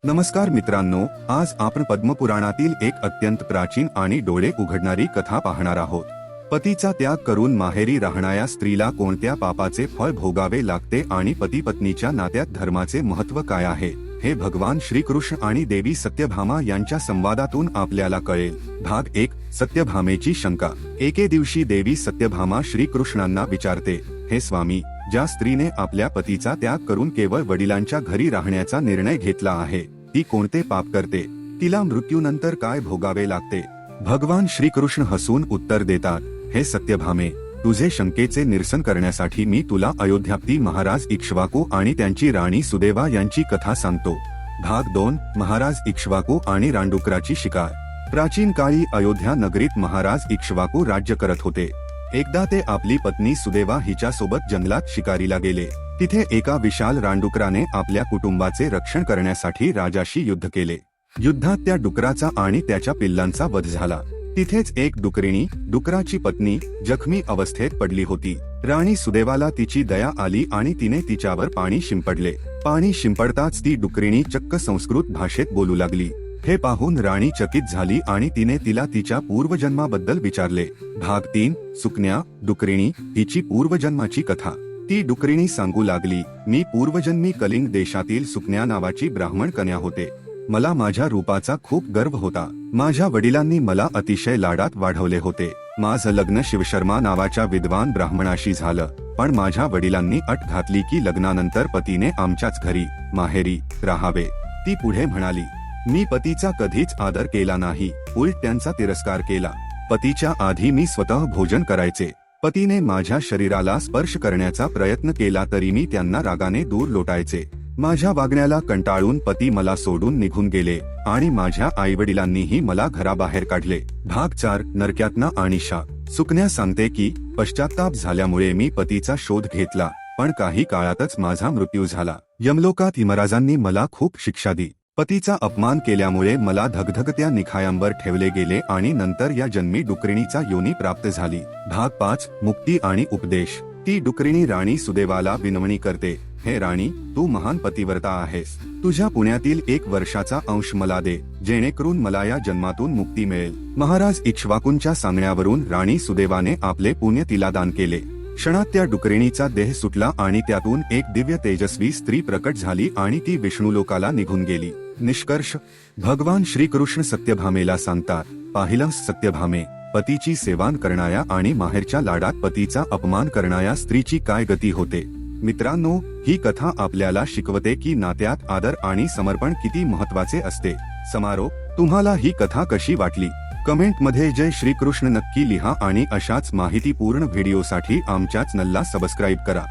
नमस्कार मित्रांनो, आज आपण पद्मपुराणातील एक अत्यंत प्राचीन आणि डोळे उघडणारी कथा पाहणार आहोत. पतीचा त्याग करून माहेरी राहणाऱ्या स्त्रीला कोणत्या पापाचे फळ भोगावे लागते आणि पती पत्नीच्या नात्यात धर्माचे महत्त्व काय आहे हे भगवान श्रीकृष्ण आणि देवी सत्यभामा यांच्या संवादातून आपल्याला कळेल. भाग 1. सत्यभामेची शंका. एके दिवशी देवी सत्यभामा श्रीकृष्णांना विचारते, हे स्वामी, ज्या स्त्रीने आपल्या पतीचा त्याग करून केवळ वडिलांच्या घरी राहण्याचा निर्णय घेतला आहे, ती कोणते पाप करते? तिला मृत्यूनंतर काय भोगावे लागते? भगवान श्रीकृष्ण हसून उत्तर देतात, हे सत्यभामे, तुझे शंकेचे निरसन करण्यासाठी मी तुला अयोध्यापती महाराज इक्ष्वाकू आणि त्यांची राणी सुदेवा यांची कथा सांगतो. भाग 2. महाराज इक्ष्वाकू आणि रांडुकराची शिकार. प्राचीन काळी अयोध्या नगरीत महाराज इक्ष्वाकू राज्य करत होते. एकदा ते आपली पत्नी सुदेवा हिच्यासोबत जंगलात शिकारीला गेले. तिथे एका विशाल रानडुकराने आपल्या कुटुंबाचे रक्षण करण्यासाठी राजाशी युद्ध केले. युद्धात त्या डुकराचा आणि त्याच्या पिल्लांचा वध झाला. तिथेच एक डुकरीणी, डुकराची पत्नी, जखमी अवस्थेत पडली होती. राणी सुदेवाला तिची दया आली आणि तिने तिच्यावर पाणी शिंपडले. पाणी शिंपडताच ती डुकरीणी चक्क संस्कृत भाषेत बोलू लागली. हे पाहून राणी चकित झाली आणि तिने तिला तिच्या पूर्वजन्माबद्दल विचारले. भाग 3. सुकन्या, डुकरीणी, हिची पूर्वजन्माची कथा. ती डुकरीणी सांगू लागली, मी पूर्वजन्मी कलिंग देशातील सुकन्या नावाची ब्राह्मण कन्या होते. मला माझ्या रूपाचा खूप गर्व होता. माझ्या वडिलांनी मला अतिशय लाडात वाढवले होते. माझं लग्न शिवशर्मा नावाच्या विद्वान ब्राह्मणाशी झालं, पण माझ्या वडिलांनी अट घातली की लग्नानंतर पतीने आमच्याच घरी, माहेरी, राहावे. ती पुढे म्हणाली, मी पतीचा कधीच आदर केला नाही, उलट त्यांचा तिरस्कार केला. पतीच्या आधी मी स्वतः भोजन करायचे. पतीने माझ्या शरीराला स्पर्श करण्याचा प्रयत्न केला तरी मी त्यांना रागाने दूर लोटायचे. माझ्या वागण्याला कंटाळून पती मला सोडून निघून गेले आणि माझ्या आईवडिलांनीही मला घराबाहेर काढले. भाग 4. नरक्यातना आणि शाप. सुकन्या सांगते की पश्चाताप झाल्यामुळे मी पतीचा शोध घेतला, पण काही काळातच माझा मृत्यू झाला. यमलोकात यमराजांनी मला खूप शिक्षा दिली. पतीचा अपमान केल्यामुळे मला धगधगत्या निखायांवर ठेवले गेले आणि नंतर या जन्मी डुकरीणीचा योनी प्राप्त झाली. भाग 5. मुक्ती आणि उपदेश. ती डुकरीणी राणी सुदेवाला विनवणी करते, हे राणी, तू महान पतिव्रता आहेस. तुझ्या पुण्यातील 1 वर्षाचा अंश मला दे, जेणेकरून मला या जन्मातून मुक्ती मिळेल. महाराज इक्ष्वाकूंच्या सांगण्यावरून राणी सुदेवाने आपले पुण्य तिला दान केले. क्षणात त्या डुकरीणीचा देह सुटला आणि त्यातून एक दिव्य तेजस्वी स्त्री प्रकट झाली आणि ती विष्णुलोकाला निघून गेली. निष्कर्ष. भगवान श्रीकृष्ण सत्यभामेला सांगतात, पाहिलं सत्यभामे, पतीची सेवा करणाऱ्या आणि माहेरच्या लाडात पतीचा अपमान करणाऱ्या स्त्रीची काय गती होते. मित्रांनो, ही कथा आपल्याला शिकवते की नात्यात आदर आणि समर्पण किती महत्त्वाचे असते. समारोप. तुम्हाला ही कथा कशी वाटली? कमेंट मध्ये जय श्रीकृष्ण नक्की लिहा आणि अशाच माहितीपूर्ण व्हिडिओसाठी आमच्या चॅनलला सबस्क्राईब करा.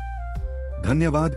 धन्यवाद.